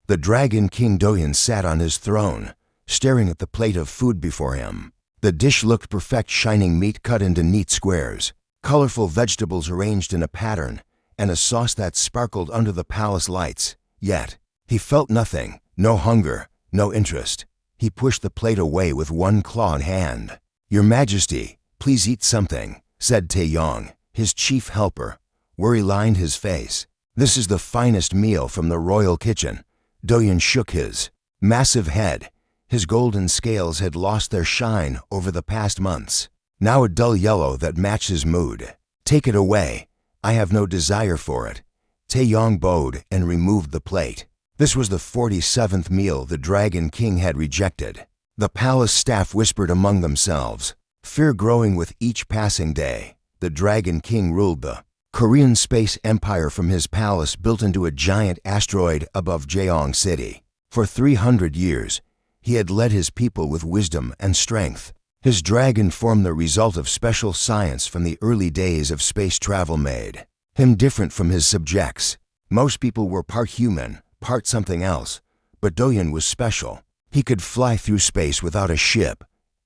The Dragon King Doyen sat on his throne, staring at the plate of food before him. The dish looked perfect, shining meat cut into neat squares, colorful vegetables arranged in a pattern, and a sauce that sparkled under the palace lights. Yet, he felt nothing, no hunger, no interest. He pushed the plate away with one clawed hand. "Your Majesty, please eat something," said Taeyong, his chief helper. Worry lined his face. "This is the finest meal from the royal kitchen." Doyen shook his massive head. His golden scales had lost their shine over the past months, now a dull yellow that matched his mood. "Take it away. I have no desire for it." Taeyong bowed and removed the plate. This was the 47th meal the Dragon King had rejected. The palace staff whispered among themselves, fear growing with each passing day. The Dragon King ruled the Korean space empire from his palace built into a giant asteroid above Jeong City. For 300 years, he had led his people with wisdom and strength. His dragon form the result of special science from the early days of space travel made him different from his subjects. Most people were part human, part something else, but Doyen was special. He could fly through space without a ship.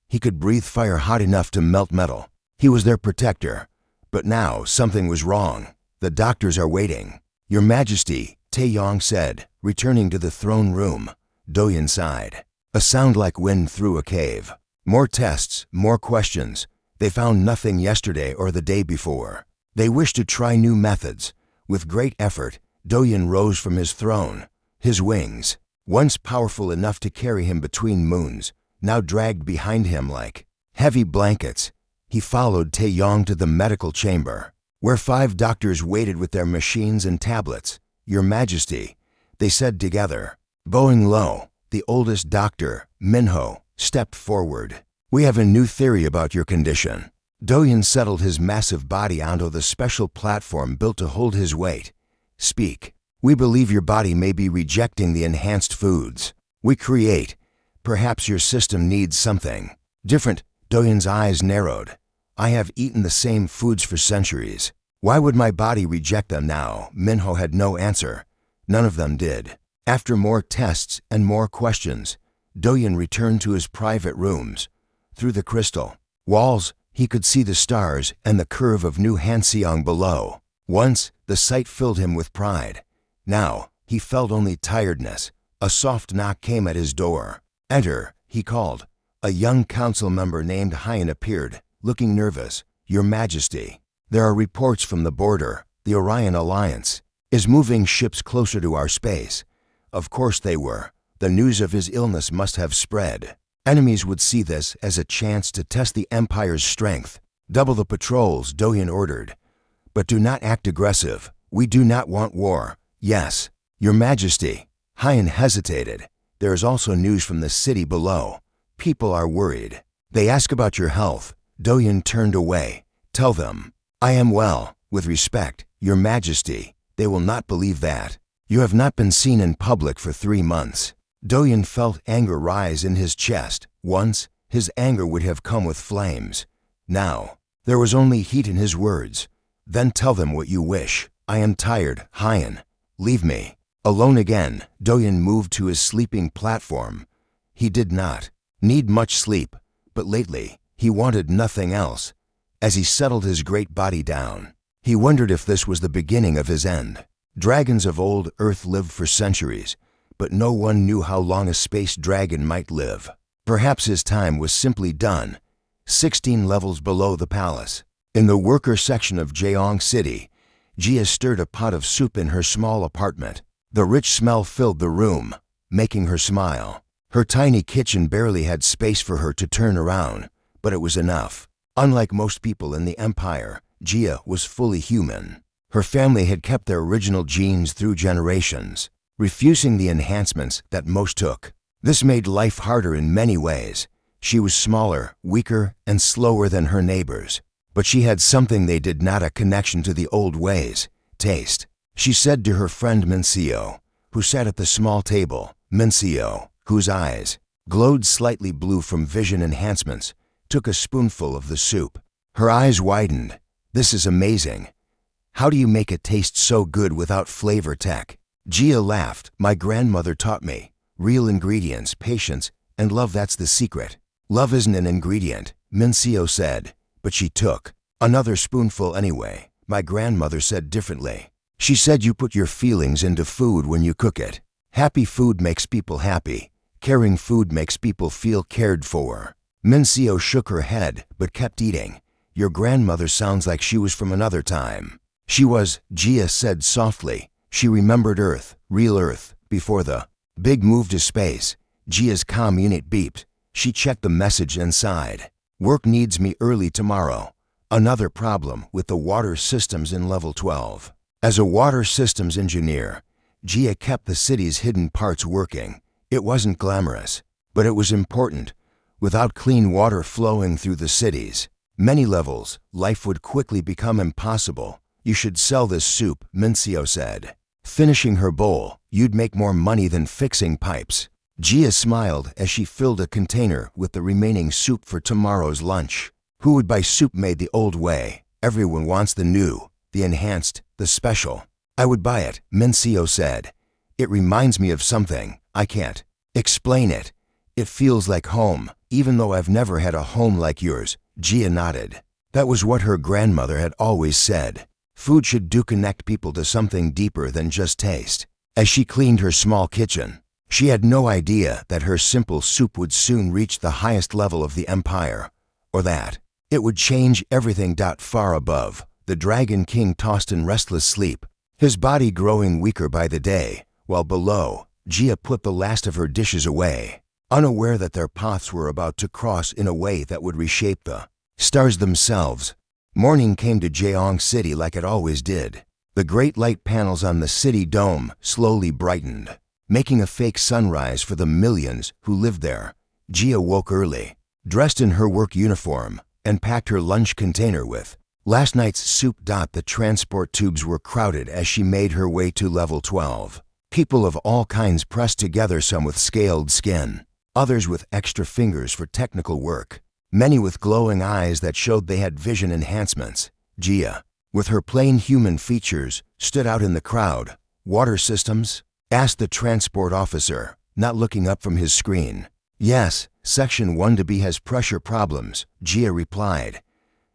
He could breathe fire hot enough to melt metal. He was their protector. But now something was wrong. "The doctors are waiting." "Your Majesty," Taeyong said, returning to the throne room. Doyen sighed. A sound like wind through a cave. More tests, more questions. They found nothing yesterday or the day before. They wished to try new methods. With great effort, Doyen rose from his throne. His wings, once powerful enough to carry him between moons, now dragged behind him like heavy blankets. He followed Taeyong to the medical chamber, where 5 doctors waited with their machines and tablets. "Your Majesty," they said together. Bowing low, the oldest doctor, Minho, stepped forward. "We have a new theory about your condition." Doyen settled his massive body onto the special platform built to hold his weight. "Speak. We believe your body may be rejecting the enhanced foods we create. Perhaps your system needs something different." Doyen's eyes narrowed. "I have eaten the same foods for centuries. Why would my body reject them now?" Minho had no answer. None of them did. After more tests and more questions, Doyen returned to his private rooms. Through the crystal walls, he could see the stars and the curve of New Hanseong below. Once, the sight filled him with pride. Now, he felt only tiredness. A soft knock came at his door. "Enter," he called. A young council member named Hyen appeared, looking nervous. "Your Majesty, there are reports from the border. The Orion Alliance is moving ships closer to our space." Of course they were. The news of his illness must have spread. Enemies would see this as a chance to test the Empire's strength. "Double the patrols," Doyen ordered. "But do not act aggressive. We do not want war." "Yes, Your Majesty." Hyen hesitated. "There is also news from the city below. People are worried. They ask about your health." Doyen turned away. "Tell them I am well. With respect, Your Majesty, they will not believe that. You have not been seen in public for 3 months." Doyen felt anger rise in his chest. Once, his anger would have come with flames. Now, there was only heat in his words. "Then tell them what you wish." "I am tired, Hyen. Leave me." Alone again, Doyen moved to his sleeping platform. He did not need much sleep, but lately, he wanted nothing else. As he settled his great body down, he wondered if this was the beginning of his end. Dragons of old Earth lived for centuries, but no one knew how long a space dragon might live. Perhaps his time was simply done. 16 levels below the palace, in the worker section of Jeong City, Jia stirred a pot of soup in her small apartment. The rich smell filled the room, making her smile. Her tiny kitchen barely had space for her to turn around, but it was enough. Unlike most people in the Empire, Jia was fully human. Her family had kept their original genes through generations, refusing the enhancements that most took. This made life harder in many ways. She was smaller, weaker, and slower than her neighbors. But she had something they did not: a connection to the old ways, taste. She said to her friend Minseo, who sat at the small table. Minseo, whose eyes glowed slightly blue from vision enhancements, took a spoonful of the soup. Her eyes widened. "This is amazing. How do you make it taste so good without flavor tech?" Jia laughed. My grandmother taught me. Real ingredients, patience, and love, that's the secret. Love isn't an ingredient, Mincio said, but she took another spoonful anyway. My grandmother said differently. She said you put your feelings into food when you cook it. Happy food makes people happy. Caring food makes people feel cared for. Mincio shook her head, but kept eating. Your grandmother sounds like she was from another time. She was, Jia said softly. She remembered Earth, real Earth, before the big move to space. Jia's comm unit beeped. She checked the message and sighed. Work needs me early tomorrow. Another problem with the water systems in level 12. As a water systems engineer, Jia kept the city's hidden parts working. It wasn't glamorous, but it was important. Without clean water flowing through the cities, many levels, life would quickly become impossible. You should sell this soup, Mincio said. Finishing her bowl, you'd make more money than fixing pipes. Jia smiled as she filled a container with the remaining soup for tomorrow's lunch. Who would buy soup made the old way? Everyone wants the new, the enhanced, the special. I would buy it, Mincio said. It reminds me of something. I can't explain it. It feels like home, even though I've never had a home like yours. Jia nodded. That was what her grandmother had always said. Food should connect people to something deeper than just taste. As she cleaned her small kitchen, she had no idea that her simple soup would soon reach the highest level of the empire, or that it would change everything. Far above, the Dragon King tossed in restless sleep, his body growing weaker by the day, while below, Jia put the last of her dishes away, unaware that their paths were about to cross in a way that would reshape the stars themselves. Morning came to Jeong City like it always did. The great light panels on the city dome slowly brightened, making a fake sunrise for the millions who lived there. Jia woke early, dressed in her work uniform, and packed her lunch container with last night's soup. The transport tubes were crowded as she made her way to level 12. People of all kinds pressed together, some with scaled skin, others with extra fingers for technical work, many with glowing eyes that showed they had vision enhancements. Jia, with her plain human features, stood out in the crowd. Water systems? Asked the transport officer, not looking up from his screen. Yes, Section 1B has pressure problems, Jia replied.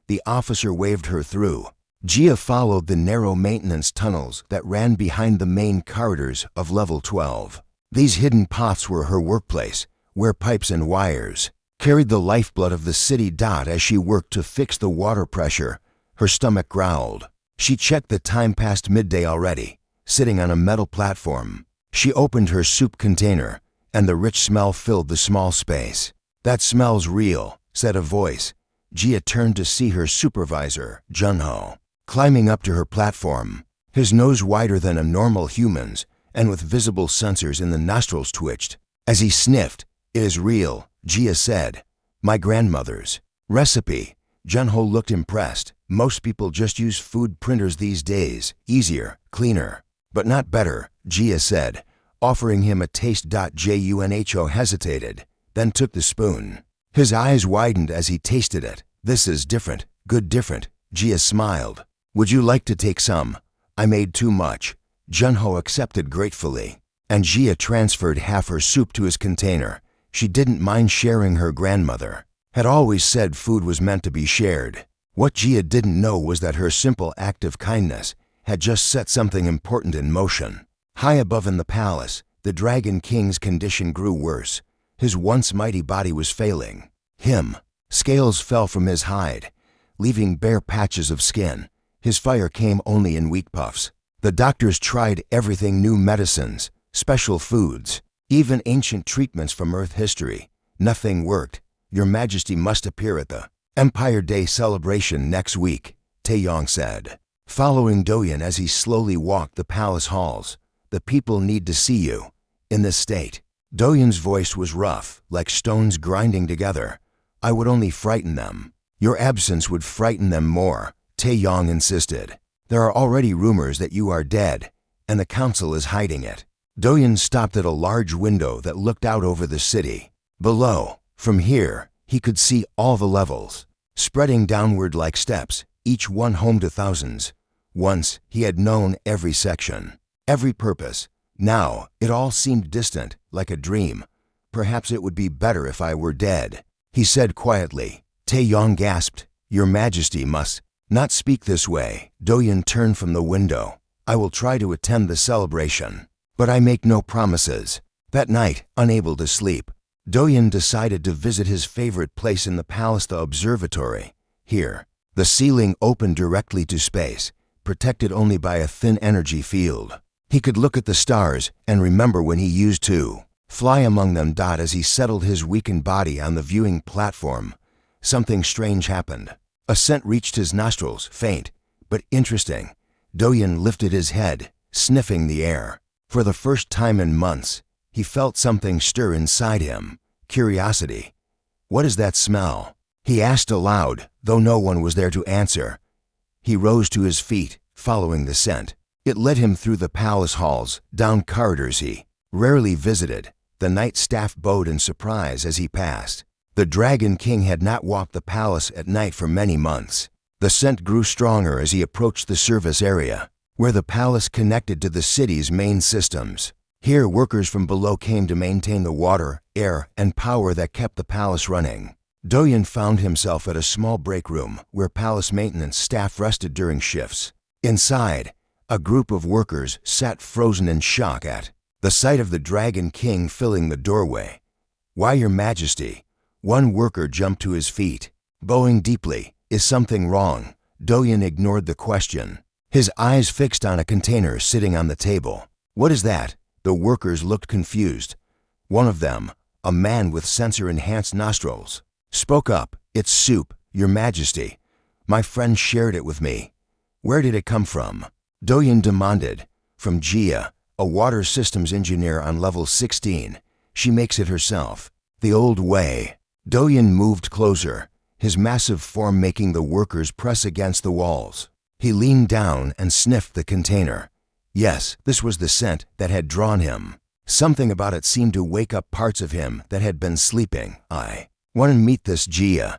The officer waved her through. Jia followed the narrow maintenance tunnels that ran behind the main corridors of level 12. These hidden paths were her workplace, where pipes and wires carried the lifeblood of the city. As she worked to fix the water pressure, her stomach growled. She checked the time, past midday already. Sitting on a metal platform, she opened her soup container, and the rich smell filled the small space. That smells real, said a voice. Jia turned to see her supervisor, Junho, climbing up to her platform. His nose wider than a normal human's, and with visible sensors in the nostrils twitched. As he sniffed, "It is real," Jia said. "My grandmother's recipe." Junho looked impressed. Most people just use food printers these days. Easier, cleaner, but not better, Jia said, offering him a taste. Junho hesitated, then took the spoon. His eyes widened as he tasted it. "This is different, good different," Jia smiled. "Would you like to take some? I made too much." Junho accepted gratefully, and Jia transferred half her soup to his container. She didn't mind sharing. Her grandmother had always said food was meant to be shared. What Jia didn't know was that her simple act of kindness had just set something important in motion. High above in the palace, the Dragon King's condition grew worse. His once mighty body was failing him. Scales fell from his hide, leaving bare patches of skin. His fire came only in weak puffs. The doctors tried everything: new medicines, special foods, even ancient treatments from Earth history. Nothing worked. "Your Majesty must appear at the Empire Day celebration next week," Taeyong said, following Doyen as he slowly walked the palace halls. "The people need to see you in this state." Doyen's voice was rough, like stones grinding together. "I would only frighten them. Your absence would frighten them more," Taeyong insisted. "There are already rumors that you are dead, and the council is hiding it." Doyen stopped at a large window that looked out over the city. Below, from here, he could see all the levels, spreading downward like steps, each one home to thousands. Once, he had known every section, every purpose, Now, it all seemed distant, like a dream. Perhaps it would be better if I were dead, he said quietly. Taeyong gasped. Your Majesty must not speak this way. Doyen turned from the window. I will try to attend the celebration, but I make no promises. That night, unable to sleep, Doyen decided to visit his favorite place in the palace, the observatory. Here, the ceiling opened directly to space, protected only by a thin energy field. He could look at the stars and remember when he used to fly among them. As he settled his weakened body on the viewing platform, something strange happened. A scent reached his nostrils, faint, but interesting. Doyen lifted his head, sniffing the air. For the first time in months, he felt something stir inside him. Curiosity. What is that smell? He asked aloud, though no one was there to answer. He rose to his feet, following the scent. It led him through the palace halls, down corridors he rarely visited. The night staff bowed in surprise as he passed. The Dragon King had not walked the palace at night for many months. The scent grew stronger as he approached the service area, where the palace connected to the city's main systems. Here, workers from below came to maintain the water, air, and power that kept the palace running. Doyen found himself at a small break room where palace maintenance staff rested during shifts. Inside, a group of workers sat frozen in shock at the sight of the Dragon King filling the doorway. Why, Your Majesty? One worker jumped to his feet, bowing deeply. Is something wrong? Doyen ignored the question, his eyes fixed on a container sitting on the table. What is that? The workers looked confused. One of them, a man with sensor-enhanced nostrils, spoke up. It's soup, Your Majesty. My friend shared it with me. Where did it come from? Doyen demanded. From Jia, a water systems engineer on level 16. She makes it herself. The old way. Doyen moved closer, his massive form making the workers press against the walls. He leaned down and sniffed the container. Yes, this was the scent that had drawn him. Something about it seemed to wake up parts of him that had been sleeping. I want to meet this Jia,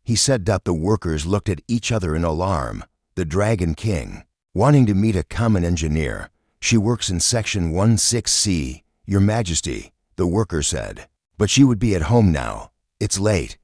he said. The workers looked at each other in alarm. The Dragon King, wanting to meet a common engineer. She works in section 16C, Your Majesty, the worker said. But she would be at home now. It's late.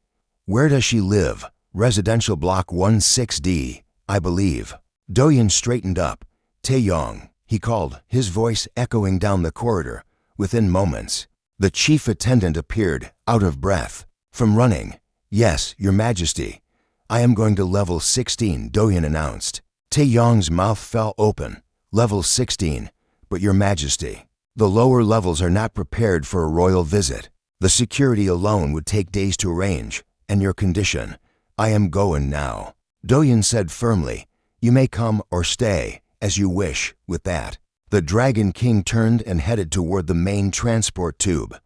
Where does she live? Residential block 16D, I believe. Doyen straightened up. Taeyong, he called, his voice echoing down the corridor. Within moments, the chief attendant appeared, out of breath from running. Yes, Your Majesty. I am going to level 16, Doyen announced. Taeyong's mouth fell open. Level 16, but Your Majesty, the lower levels are not prepared for a royal visit. The security alone would take days to arrange, and your condition. I am going now, Doyen said firmly. You may come or stay, as you wish. With that, the Dragon King turned and headed toward the main transport tube.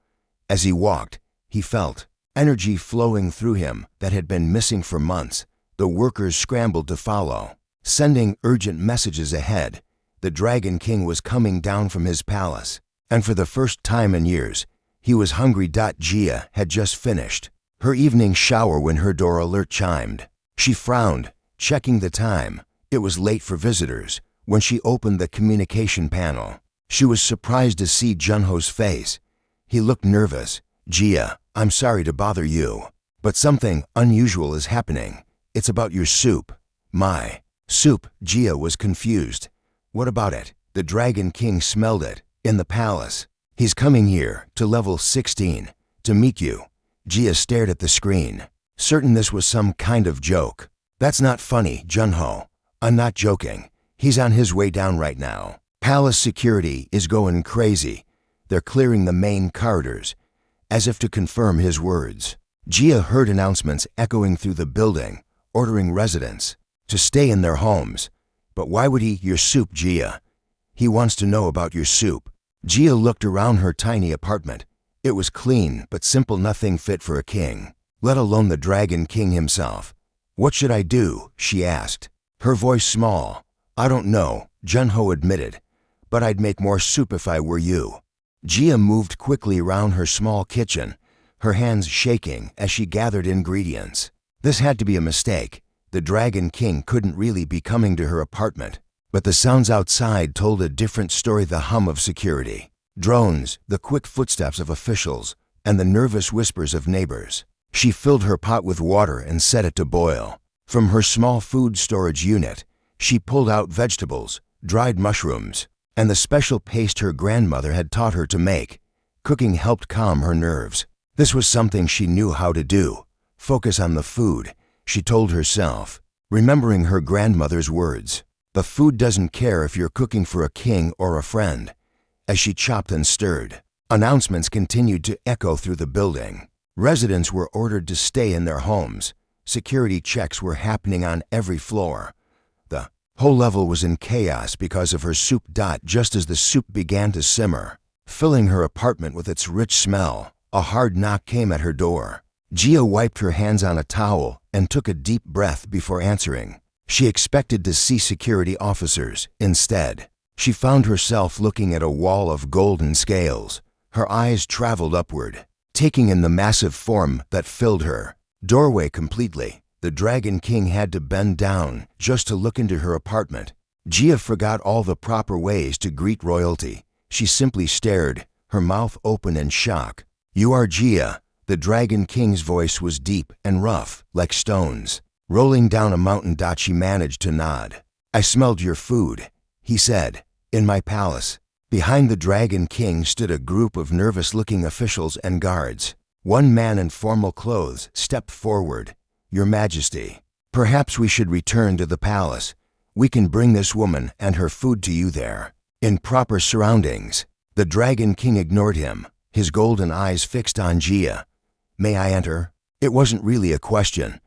As he walked, he felt energy flowing through him that had been missing for months. The workers scrambled to follow, sending urgent messages ahead. The Dragon King was coming down from his palace, and for the first time in years, he was hungry. Jia had just finished her evening shower when her door alert chimed. She frowned, checking the time. It was late for visitors. When she opened the communication panel, she was surprised to see Junho's face. He looked nervous. Jia, I'm sorry to bother you, but something unusual is happening. It's about your soup. My soup? Jia was confused. What about it? The Dragon King smelled it. In the palace. He's coming here, to level 16, to meet you. Jia stared at the screen, certain this was some kind of joke. That's not funny, Junho. I'm not joking. He's on his way down right now. Palace security is going crazy. They're clearing the main corridors, as if to confirm his words. Jia heard announcements echoing through the building, ordering residents to stay in their homes. But why would he? Your soup, Jia. He wants to know about your soup. Jia looked around her tiny apartment. It was clean but simple, nothing fit for a king, let alone the Dragon King himself. What should I do? She asked, her voice small. I don't know, Junho admitted, but I'd make more soup if I were you. Jia moved quickly around her small kitchen, her hands shaking as she gathered ingredients. This had to be a mistake. The Dragon King couldn't really be coming to her apartment. But the sounds outside told a different story: the hum of security, drones, the quick footsteps of officials, and the nervous whispers of neighbors. She filled her pot with water and set it to boil. From her small food storage unit, she pulled out vegetables, dried mushrooms, and the special paste her grandmother had taught her to make. Cooking helped calm her nerves. This was something she knew how to do. Focus on the food, she told herself, remembering her grandmother's words. The food doesn't care if you're cooking for a king or a friend. As she chopped and stirred, announcements continued to echo through the building. Residents were ordered to stay in their homes. Security checks were happening on every floor. The whole level was in chaos because of her soup. Just as the soup began to simmer, filling her apartment with its rich smell, a hard knock came at her door. Gia wiped her hands on a towel and took a deep breath before answering. She expected to see security officers. Instead, she found herself looking at a wall of golden scales. Her eyes traveled upward, taking in the massive form that filled her doorway completely. The Dragon King had to bend down just to look into her apartment. Gia forgot all the proper ways to greet royalty. She simply stared, her mouth open in shock. "You are Gia." The Dragon King's voice was deep and rough, like stones. Rolling down a mountain. She managed to nod. "I smelled your food," he said. "In my palace." Behind the Dragon King stood a group of nervous-looking officials and guards. One man in formal clothes stepped forward. "Your Majesty, perhaps we should return to the palace. We can bring this woman and her food to you there, in proper surroundings." The Dragon King ignored him, his golden eyes fixed on Gia. "May I enter?" It wasn't really a question.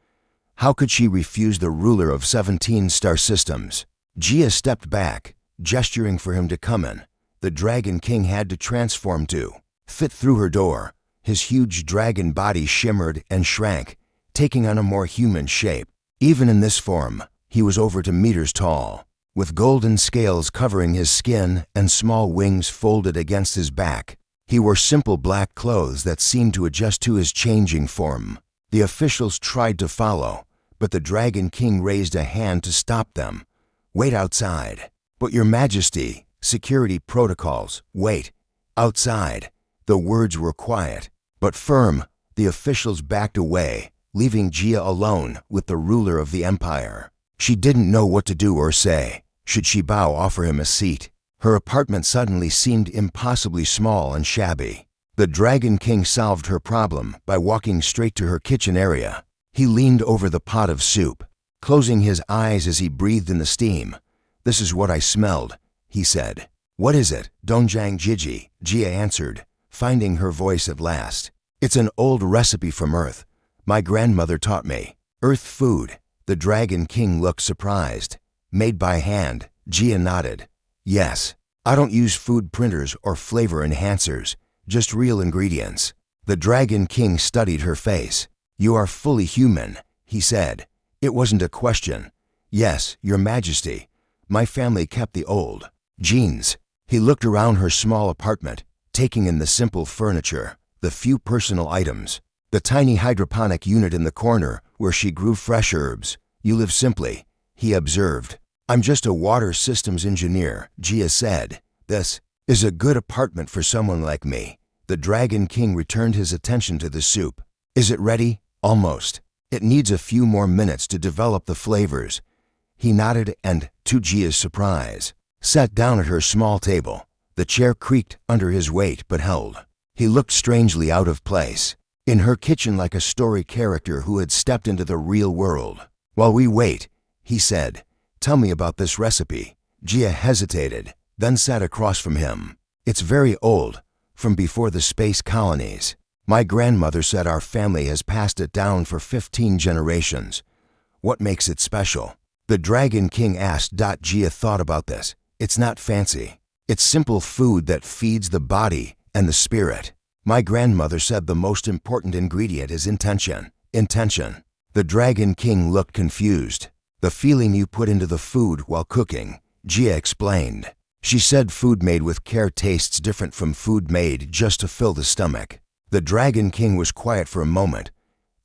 How could she refuse the ruler of 17 star systems? Gia stepped back, gesturing for him to come in. The Dragon King had to transform to fit through her door. His huge dragon body shimmered and shrank, taking on a more human shape. Even in this form, he was over 2 meters tall, with golden scales covering his skin and small wings folded against his back. He wore simple black clothes that seemed to adjust to his changing form. The officials tried to follow, but the Dragon King raised a hand to stop them. "Wait outside." "But Your Majesty, security protocols." "Wait. Outside." The words were quiet, but firm. The officials backed away, leaving Gia alone with the ruler of the empire. She didn't know what to do or say. Should she bow, offer him a seat? Her apartment suddenly seemed impossibly small and shabby. The Dragon King solved her problem by walking straight to her kitchen area. He leaned over the pot of soup, closing his eyes as he breathed in the steam. "This is what I smelled," he said. "What is it?" "Donjang Jiji," Gia answered, finding her voice at last. "It's an old recipe from Earth. My grandmother taught me." "Earth food?" The Dragon King looked surprised. "Made by hand," Gia nodded. "Yes. I don't use food printers or flavor enhancers, just real ingredients." The Dragon King studied her face. "You are fully human," he said. It wasn't a question. "Yes, Your Majesty. My family kept the old genes." He looked around her small apartment, taking in the simple furniture, the few personal items, the tiny hydroponic unit in the corner where she grew fresh herbs. "You live simply," he observed. "I'm just a water systems engineer," Gia said. "This is a good apartment for someone like me." The Dragon King returned his attention to the soup. "Is it ready?" "Almost. It needs a few more minutes to develop the flavors." He nodded and, to Gia's surprise, sat down at her small table. The chair creaked under his weight but held. He looked strangely out of place, in her kitchen, like a story character who had stepped into the real world. "While we wait," he said, "tell me about this recipe." Gia hesitated, then sat across from him. "It's very old, from before the space colonies. My grandmother said our family has passed it down for 15 generations. What makes it special?" The Dragon King asked. Gia thought about this. "It's not fancy. It's simple food that feeds the body and the spirit. My grandmother said the most important ingredient is intention." "Intention?" The Dragon King looked confused. "The feeling you put into the food while cooking," Gia explained. She said food made with care tastes different from food made just to fill the stomach. The Dragon King was quiet for a moment.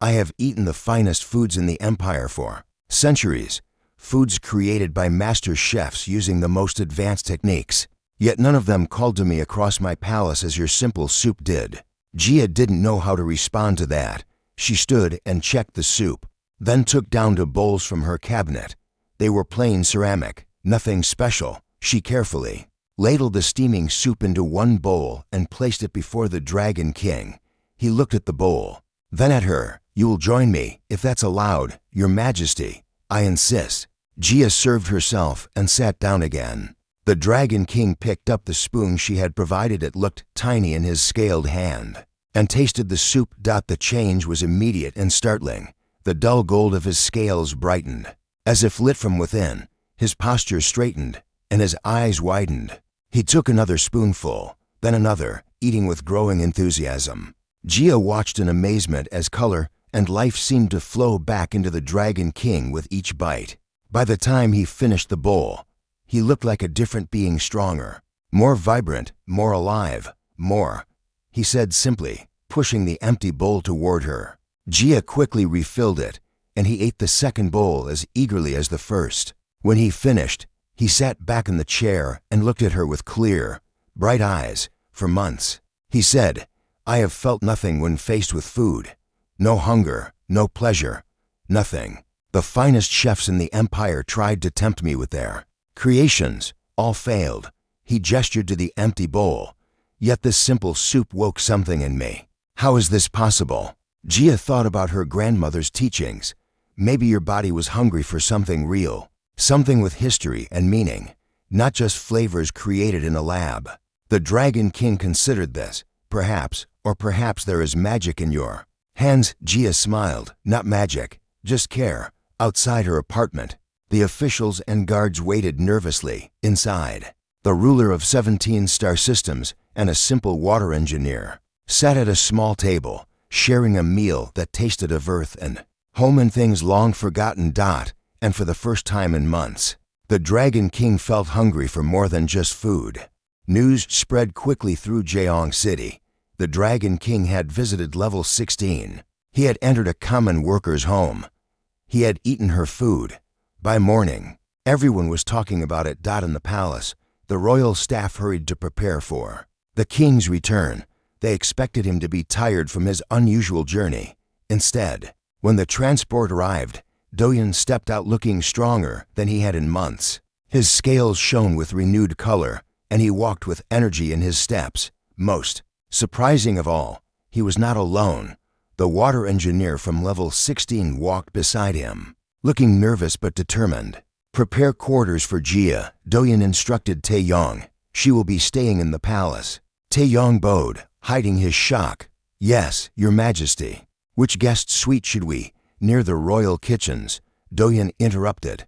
"I have eaten the finest foods in the Empire for centuries. foods created by master chefs using the most advanced techniques. Yet none of them called to me across my palace as your simple soup did. Gia didn't know how to respond to that. She stood and checked the soup, then took down 2 bowls from her cabinet. They were plain ceramic, nothing special. She carefully ladled the steaming soup into 1 bowl and placed it before the Dragon King. He looked at the bowl, then at her. "You will join me, if that's allowed, Your Majesty. I insist." Gia served herself and sat down again. The Dragon King picked up the spoon she had provided. It looked tiny in his scaled hand, and tasted the soup. The change was immediate and startling. The dull gold of his scales brightened, as if lit from within. His posture straightened, and his eyes widened. He took another spoonful, then another, eating with growing enthusiasm. Gia watched in amazement as color and life seemed to flow back into the Dragon King with each bite. By the time he finished the bowl, he looked like a different being, stronger, more vibrant, more alive, more, he said simply, pushing the empty bowl toward her. Gia quickly refilled it, and he ate the second bowl as eagerly as the first. When he finished, he sat back in the chair and looked at her with clear, bright eyes. "For months," he said, "I have felt nothing when faced with food. No hunger, no pleasure, nothing. The finest chefs in the empire tried to tempt me with their creations, all failed." He gestured to the empty bowl. "Yet this simple soup woke something in me. How is this possible?" Gia thought about her grandmother's teachings. Maybe your body was hungry for something real, something with history and meaning, not just flavors created in a lab. The Dragon King considered this. "Perhaps, or perhaps there is magic in your hands." Gia smiled. "Not magic, just care." Outside her apartment, the officials and guards waited nervously. Inside, the ruler of 17 star systems and a simple water engineer sat at a small table, sharing a meal that tasted of earth and home and things long forgotten. And for the first time in months, the Dragon King felt hungry for more than just food. News spread quickly through Jeong City. The Dragon King had visited level 16. He had entered a common worker's home. He had eaten her food. By morning, everyone was talking about it. In the palace, the royal staff hurried to prepare for the king's return. They expected him to be tired from his unusual journey. Instead, when the transport arrived, Doyen stepped out looking stronger than he had in months. His scales shone with renewed color, and he walked with energy in his steps. Most surprising of all, he was not alone. The water engineer from level 16 walked beside him, looking nervous but determined. "Prepare quarters for Gia," Doyen instructed Taeyong. "She will be staying in the palace." Taeyong bowed, hiding his shock. "Yes, Your Majesty." "Which guest suite should we?" "Near the royal kitchens," Doyen interrupted.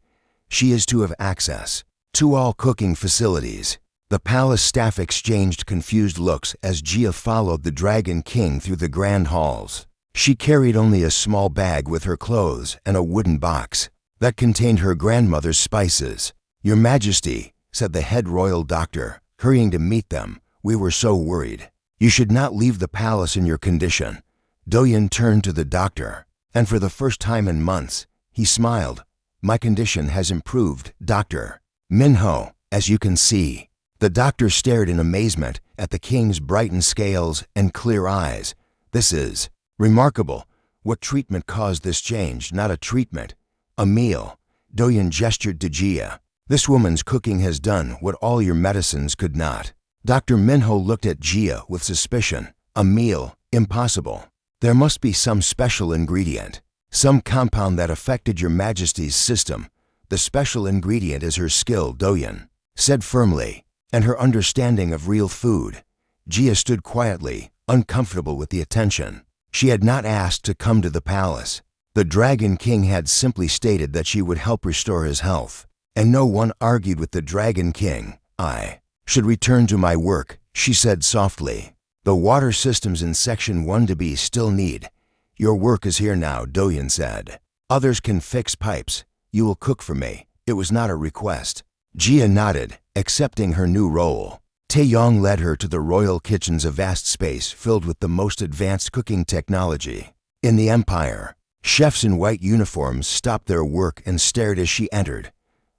"She is to have access to all cooking facilities." The palace staff exchanged confused looks as Gia followed the Dragon King through the grand halls. She carried only a small bag with her clothes and a wooden box that contained her grandmother's spices. "Your Majesty," said the head royal doctor, hurrying to meet them, "we were so worried. You should not leave the palace in your condition." Doyen turned to the doctor, and for the first time in months, he smiled. "My condition has improved, Dr. Minho, as you can see." The doctor stared in amazement at the king's brightened scales and clear eyes. "This is remarkable. What treatment caused this change?" "Not a treatment, a meal." Doyen gestured to Gia. "This woman's cooking has done what all your medicines could not." Dr. Minho looked at Gia with suspicion. "A meal? Impossible. There must be some special ingredient, some compound that affected your Majesty's system." "The special ingredient is her skill," Doyen said firmly, "and her understanding of real food." Gia stood quietly, uncomfortable with the attention. She had not asked to come to the palace. The Dragon King had simply stated that she would help restore his health, and no one argued with the Dragon King. "I should return to my work," she said softly. "The water systems in Section 1B still need." "Your work is here now," Doyen said. "Others can fix pipes. You will cook for me." It was not a request. Gia nodded, accepting her new role. Taeyong led her to the royal kitchens, a vast space filled with the most advanced cooking technology in the empire. Chefs in white uniforms stopped their work and stared as she entered.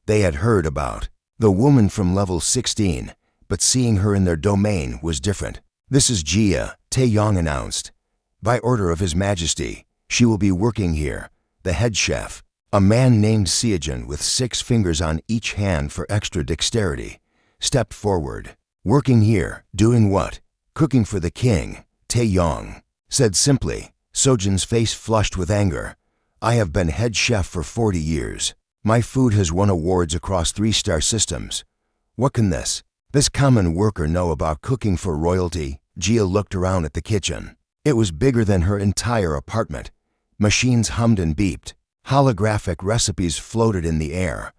They had heard about the woman from level 16, but seeing her in their domain was different. "This is Jia," Taeyong announced. "By order of His Majesty, she will be working here." The head chef, a man named Seojin with 6 fingers on each hand for extra dexterity, stepped forward. "Working here, doing what?" "Cooking for the king," Taeyong said simply. Sojin's face flushed with anger. "I have been head chef for 40 years. My food has won awards across 3-star systems. What can this common worker know about cooking for royalty?" Jia looked around at the kitchen. It was bigger than her entire apartment. Machines hummed and beeped. Holographic recipes floated in the air.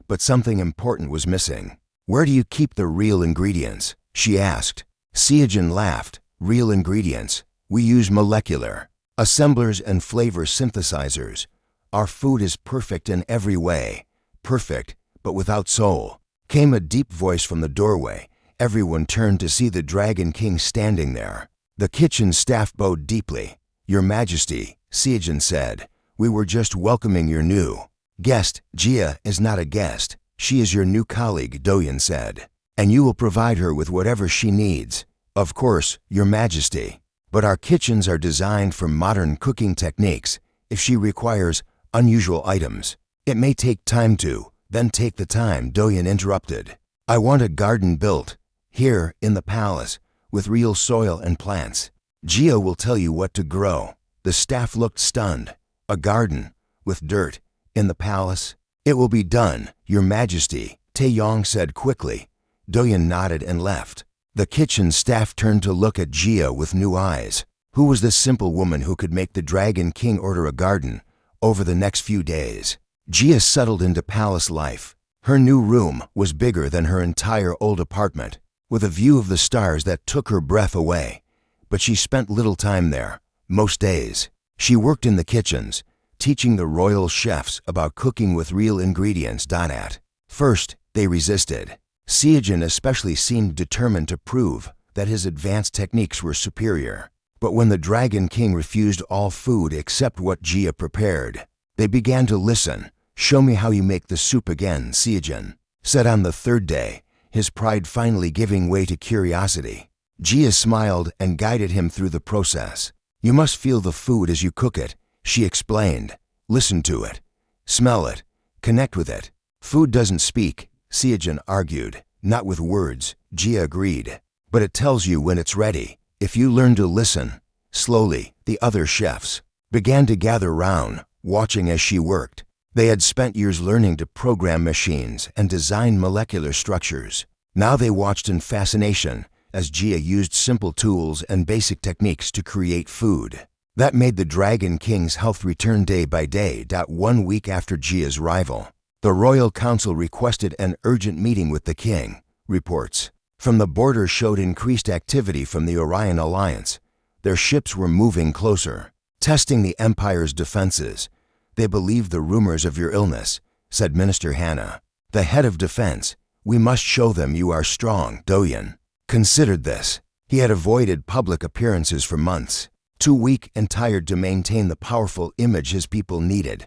But something important was missing. "Where do you keep the real ingredients?" she asked. Seojin laughed. "Real ingredients? We use molecular assemblers and flavor synthesizers. Our food is perfect in every way. Perfect, but without soul." Came a deep voice from the doorway. Everyone turned to see the Dragon King standing there. The kitchen staff bowed deeply. "Your Majesty," Seojin said, "we were just welcoming your new guest." "Jia is not a guest. She is your new colleague," Doyen said, "and you will provide her with whatever she needs." "Of course, Your Majesty. But our kitchens are designed for modern cooking techniques. If she requires unusual items, it may take time to." "Then take the time," Doyen interrupted. "I want a garden built here in the palace with real soil and plants. Jia will tell you what to grow." The staff looked stunned. "A garden with dirt in the palace?" "It will be done, Your Majesty," Taeyong said quickly. Doyen nodded and left. The kitchen staff turned to look at Jia with new eyes. Who was this simple woman who could make the Dragon King order a garden? Over the next few days, Jia settled into palace life. Her new room was bigger than her entire old apartment, with a view of the stars that took her breath away. But she spent little time there. Most days, she worked in the kitchens, teaching the royal chefs about cooking with real ingredients. At first, they resisted. Seojin especially seemed determined to prove that his advanced techniques were superior. But when the Dragon King refused all food except what Jia prepared, they began to listen. "Show me how you make the soup again," Seojin said on the 3rd day, his pride finally giving way to curiosity. Jia smiled and guided him through the process. "You must feel the food as you cook it," she explained. "Listen to it, smell it, connect with it." "Food doesn't speak," Seojin argued. "Not with words," Jia agreed. "But it tells you when it's ready, if you learn to listen." Slowly, the other chefs began to gather round, watching as she worked. They had spent years learning to program machines and design molecular structures. Now they watched in fascination as Jia used simple tools and basic techniques to create food. That made the Dragon King's health return day by day. 1 week after Jia's arrival, the Royal Council requested an urgent meeting with the king. Reports from the border showed increased activity from the Orion Alliance. Their ships were moving closer, testing the Empire's defenses. "They believe the rumors of your illness," said Minister Hannah, the head of defense. "We must show them you are strong." Doyen considered this. He had avoided public appearances for months, too weak and tired to maintain the powerful image his people needed.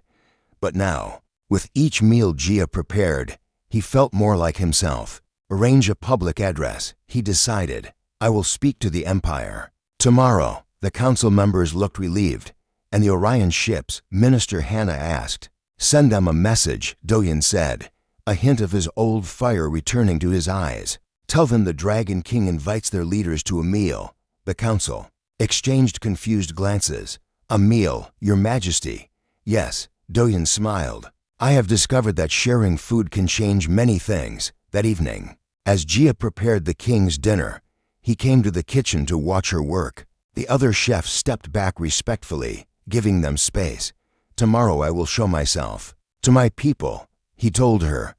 But now, with each meal Jia prepared, he felt more like himself. "Arrange a public address," he decided. "I will speak to the Empire tomorrow." The council members looked relieved. "And the Orion ships?" Minister Hannah asked. "Send them a message," Doyen said, a hint of his old fire returning to his eyes. "Tell them the Dragon King invites their leaders to a meal." The council exchanged confused glances. "A meal, Your Majesty?" "Yes," Doyen smiled. "I have discovered that sharing food can change many things." That evening, as Jia prepared the king's dinner, he came to the kitchen to watch her work. The other chefs stepped back respectfully, giving them space. "Tomorrow I will show myself to my people," he told her.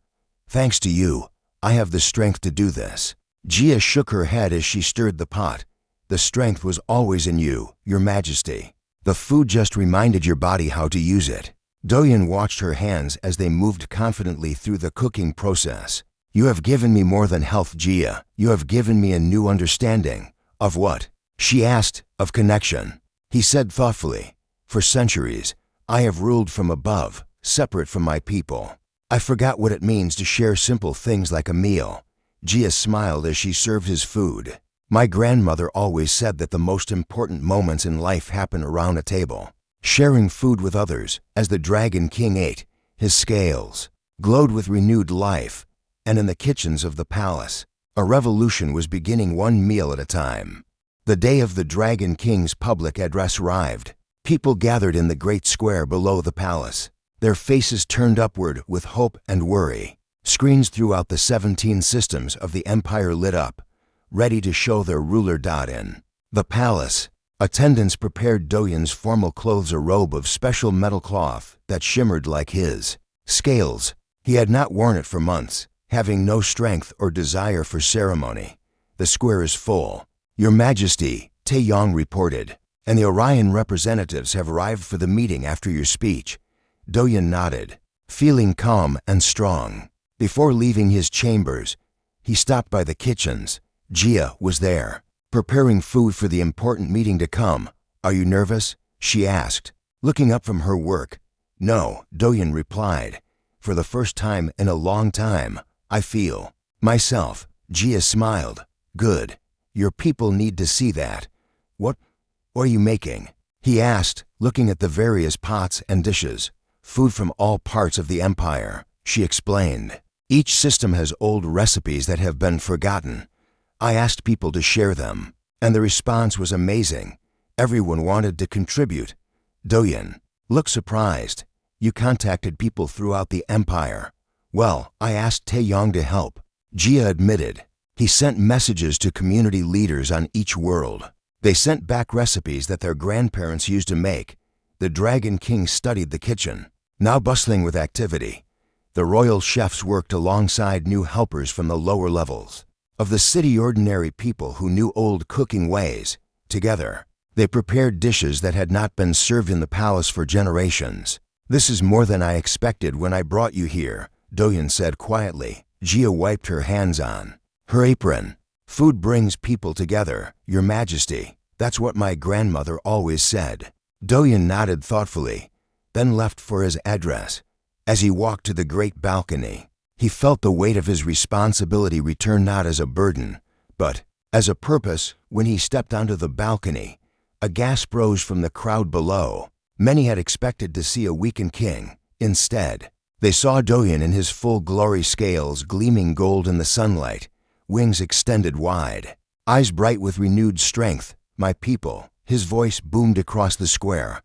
"Thanks to you, I have the strength to do this." Jia shook her head as she stirred the pot. "The strength was always in you, Your Majesty. The food just reminded your body how to use it." Doyen watched her hands as they moved confidently through the cooking process. "You have given me more than health, Jia. You have given me a new understanding." "Of what?" she asked. "Of connection," he said thoughtfully. "For centuries, I have ruled from above, separate from my people. I forgot what it means to share simple things like a meal. Jia smiled as she served his food. My grandmother always said that the most important moments in life happen around a table. Sharing food with others, as the Dragon King ate, his scales glowed with renewed life, and in the kitchens of the palace, a revolution was beginning, one meal at a time. The day of the Dragon King's public address arrived. People gathered in the great square below the palace, their faces turned upward with hope and worry. Screens throughout the 17 systems of the empire lit up, ready to show their ruler. In the palace, attendants prepared Doyen's formal clothes, a robe of special metal cloth that shimmered like his scales. He had not worn it for months, having no strength or desire for ceremony. The square is full, Your Majesty, Taeyong reported, and the Orion representatives have arrived for the meeting after your speech. Doyen nodded, feeling calm and strong. Before leaving his chambers, he stopped by the kitchens. Jia was there, preparing food for the important meeting to come. Are you nervous? She asked, looking up from her work. No, Doyen replied. For the first time in a long time, I feel myself. Jia smiled. Good. Your people need to see that. What are you making? He asked, looking at the various pots and dishes. Food from all parts of the empire, she explained. Each system has old recipes that have been forgotten. I asked people to share them, and the response was amazing. Everyone wanted to contribute. Doyen looked surprised. You contacted people throughout the empire. Well, I asked Taeyong to help. Jia admitted. He sent messages to community leaders on each world. They sent back recipes that their grandparents used to make. The Dragon King studied the kitchen, now bustling with activity. The royal chefs worked alongside new helpers from the lower levels of the city, ordinary people who knew old cooking ways. Together, they prepared dishes that had not been served in the palace for generations. This is more than I expected when I brought you here, Doyen said quietly. Jia wiped her hands on her apron. Food brings people together, Your Majesty. That's what my grandmother always said. Doyen nodded thoughtfully, then left for his address. As he walked to the great balcony, he felt the weight of his responsibility return, not as a burden, but as a purpose. When he stepped onto the balcony, a gasp rose from the crowd below. Many had expected to see a weakened king. Instead, they saw Doyen in his full glory, scales gleaming gold in the sunlight, wings extended wide, eyes bright with renewed strength. My people, his voice boomed across the square.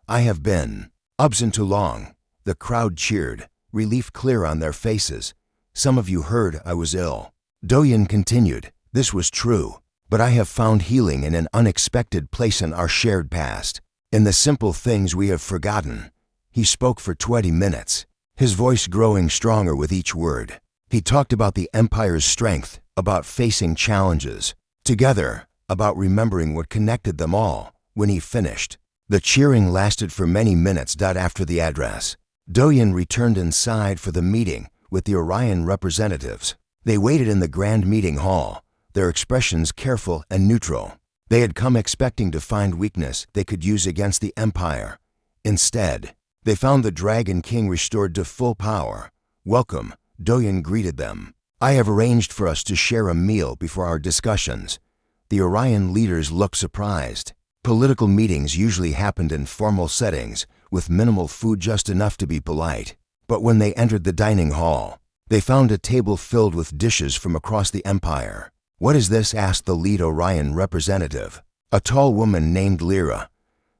I have been absent too long. The crowd cheered, relief clear on their faces. Some of you heard I was ill. Doyen continued. This was true, but I have found healing in an unexpected place in our shared past, in the simple things we have forgotten. He spoke for 20 minutes, his voice growing stronger with each word. He talked about the empire's strength, about facing challenges together, about remembering what connected them all. When he finished, the cheering lasted for many minutes. After the address, Doyen returned inside for the meeting with the Orion representatives. They waited in the grand meeting hall, their expressions careful and neutral. They had come expecting to find weakness they could use against the empire. Instead, they found the Dragon King restored to full power. Welcome, Doyen greeted them. I have arranged for us to share a meal before our discussions. The Orion leaders looked surprised. Political meetings usually happened in formal settings, with minimal food, just enough to be polite. But when they entered the dining hall, they found a table filled with dishes from across the empire. What is this? Asked the lead Orion representative, a tall woman named Lyra.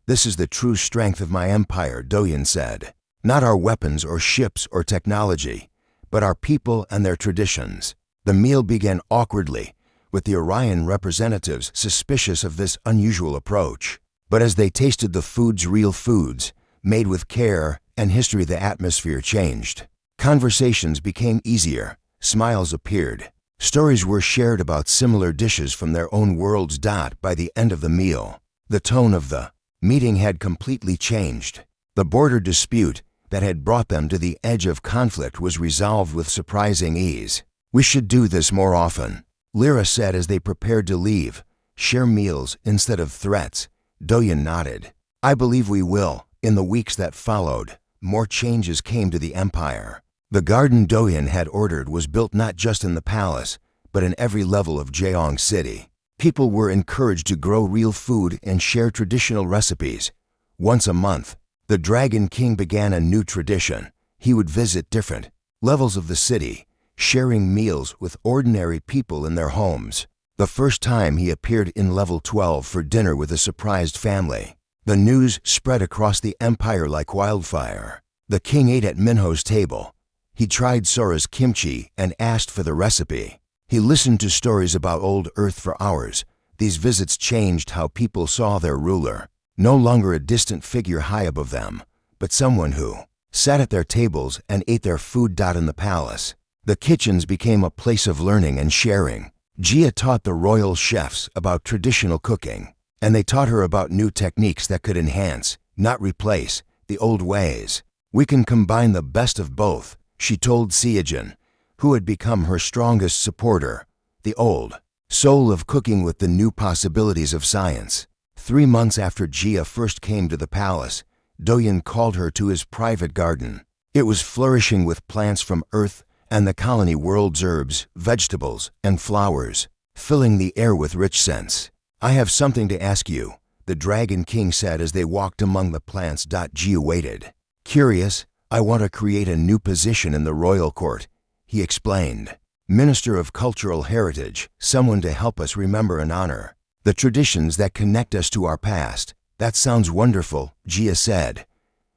This is the true strength of my empire, Doyen said. Not our weapons or ships or technology, but our people and their traditions. The meal began awkwardly, with the Orion representatives suspicious of this unusual approach. But as they tasted the foods, real foods, made with care and history, the atmosphere changed. Conversations became easier, smiles appeared. Stories were shared about similar dishes from their own worlds. By the end of the meal, the tone of the meeting had completely changed. The border dispute that had brought them to the edge of conflict was resolved with surprising ease. We should do this more often, Lyra said as they prepared to leave. Share meals instead of threats. Doyen nodded. I believe we will, In the weeks that followed, more changes came to the empire. The garden Doyen had ordered was built not just in the palace, but in every level of Jeong City. People were encouraged to grow real food and share traditional recipes. Once a month, the Dragon King began a new tradition. He would visit different levels of the city, sharing meals with ordinary people in their homes. The first time he appeared in level 12 for dinner with a surprised family. The news spread across the empire like wildfire. The king ate at Minho's table. He tried Sora's kimchi and asked for the recipe. He listened to stories about old Earth for hours. These visits changed how people saw their ruler. No longer a distant figure high above them, but someone who sat at their tables and ate their food. In the palace, the kitchens became a place of learning and sharing. Jia taught the royal chefs about traditional cooking, and they taught her about new techniques that could enhance, not replace, the old ways. We can combine the best of both, she told Seijin, who had become her strongest supporter, the old soul of cooking with the new possibilities of science. 3 months after Jia first came to the palace, Doyen called her to his private garden. It was flourishing with plants from Earth and the colony world's herbs, vegetables, and flowers, filling the air with rich scents. I have something to ask you, the Dragon King said as they walked among the plants. Jia waited. Curious, I want to create a new position in the royal court, he explained. Minister of Cultural Heritage, someone to help us remember and honor the traditions that connect us to our past. That sounds wonderful, Jia said.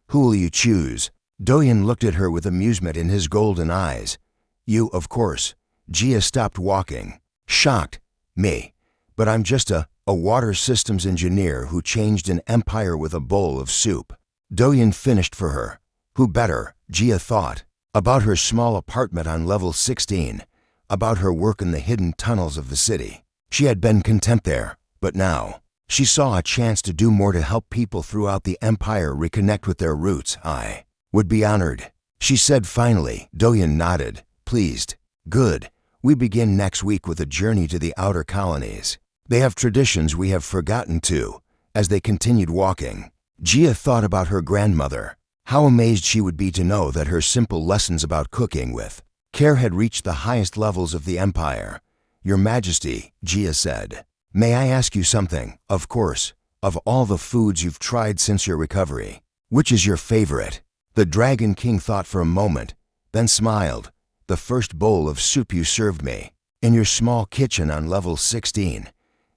Who will you choose? Doyen looked at her with amusement in his golden eyes. You, of course. Jia stopped walking. Shocked. Me. But I'm just a water systems engineer who changed an empire with a bowl of soup. Doyen finished for her. Who better, Jia thought. About her small apartment on level 16. About her work in the hidden tunnels of the city. She had been content there, but now she saw a chance to do more to help people throughout the empire reconnect with their roots. I would be honored, she said finally. Doyen nodded, pleased. Good. We begin next week with a journey to the outer colonies. They have traditions we have forgotten too. As they continued walking, Jia thought about her grandmother. How amazed she would be to know that her simple lessons about cooking with care had reached the highest levels of the empire. Your Majesty, Jia said. May I ask you something? Of course. Of all the foods you've tried since your recovery, which is your favorite? The Dragon King thought for a moment, then smiled. The first bowl of soup you served me, in your small kitchen on level 16.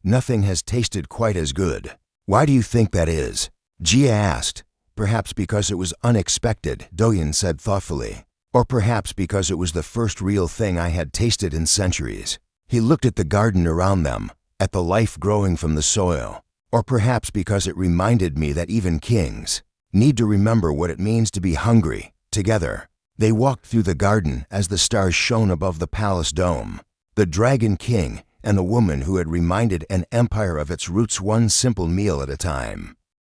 Nothing has tasted quite as good. Why do you think that is? Jia asked. Perhaps because it was unexpected, Doyen said thoughtfully. Or perhaps because it was the first real thing I had tasted in centuries. He looked at the garden around them, at the life growing from the soil. Or perhaps because it reminded me that even kings need to remember what it means to be hungry. Together, they walked through the garden as the stars shone above the palace dome. The Dragon King and the woman who had reminded an empire of its roots, one simple meal at a time.